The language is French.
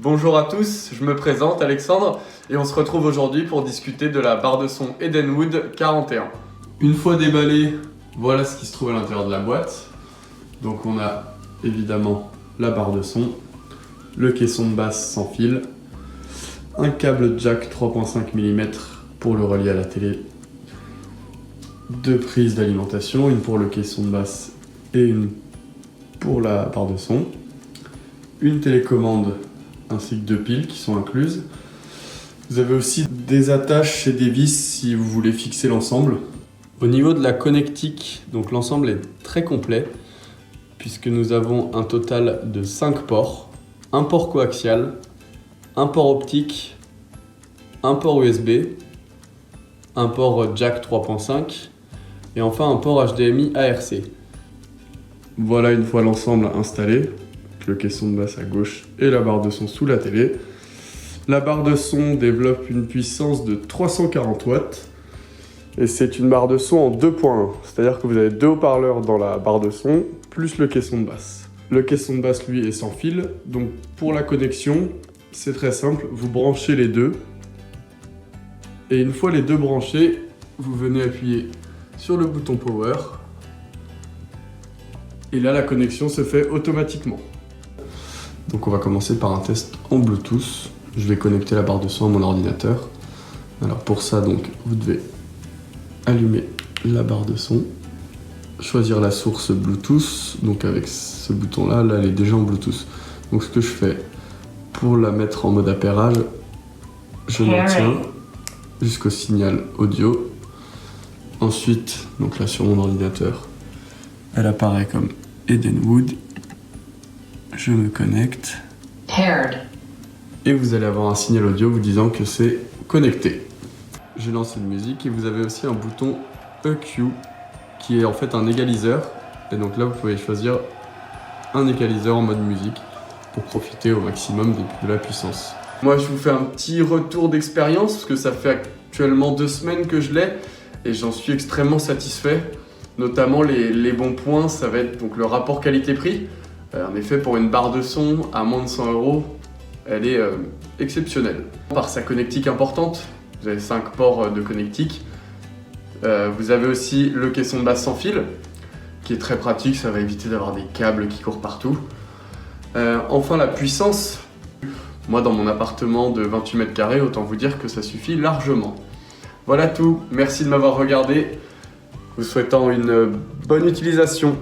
Bonjour à tous, je me présente Alexandre et on se retrouve aujourd'hui pour discuter de la barre de son Edenwood 41. Une fois déballé, voilà ce qui se trouve à l'intérieur de la boîte. Donc on a évidemment la barre de son, le caisson de basse sans fil, un câble jack 3.5 mm pour le relier à la télé, deux prises d'alimentation, une pour le caisson de basse et une pour la barre de son, une télécommande ainsi que deux piles qui sont incluses. Vous avez aussi des attaches et des vis si vous voulez fixer l'ensemble. Au niveau de la connectique, donc l'ensemble est très complet puisque nous avons un total de 5 ports, un port coaxial, un port optique, un port USB, un port jack 3.5 et enfin un port HDMI ARC. Voilà une fois l'ensemble installé, le caisson de basse à gauche et la barre de son sous la télé. La barre de son développe une puissance de 340 watts et c'est une barre de son en 2.1, c'est-à-dire que vous avez deux haut-parleurs dans la barre de son plus le caisson de basse. Le caisson de basse lui est sans fil, donc pour la connexion c'est très simple, vous branchez les deux et une fois les deux branchés, vous venez appuyer sur le bouton power et là la connexion se fait automatiquement. Donc on va commencer par un test en Bluetooth. Je vais connecter la barre de son à mon ordinateur. Alors pour ça, donc, vous devez allumer la barre de son, choisir la source Bluetooth. Donc avec ce bouton-là, là elle est déjà en Bluetooth. Donc ce que je fais pour la mettre en mode appairage, je maintiens jusqu'au signal audio. Ensuite, donc là sur mon ordinateur, elle apparaît comme Edenwood. Je me connecte. Paired. Et vous allez avoir un signal audio vous disant que c'est connecté. J'ai lancé une musique et vous avez aussi un bouton EQ qui est en fait un égaliseur. Et donc là vous pouvez choisir un égaliseur en mode musique pour profiter au maximum de la puissance. Moi je vous fais un petit retour d'expérience parce que ça fait actuellement 2 semaines que je l'ai et j'en suis extrêmement satisfait. Notamment les bons points, ça va être donc le rapport qualité-prix. En effet, pour une barre de son à moins de 100 €, elle est exceptionnelle. Par sa connectique importante, vous avez 5 ports de connectique. Vous avez aussi le caisson de basse sans fil, qui est très pratique, ça va éviter d'avoir des câbles qui courent partout. Enfin, la puissance. Moi, dans mon appartement de 28 mètres carrés, autant vous dire que ça suffit largement. Voilà tout, merci de m'avoir regardé. Vous souhaitant une bonne utilisation.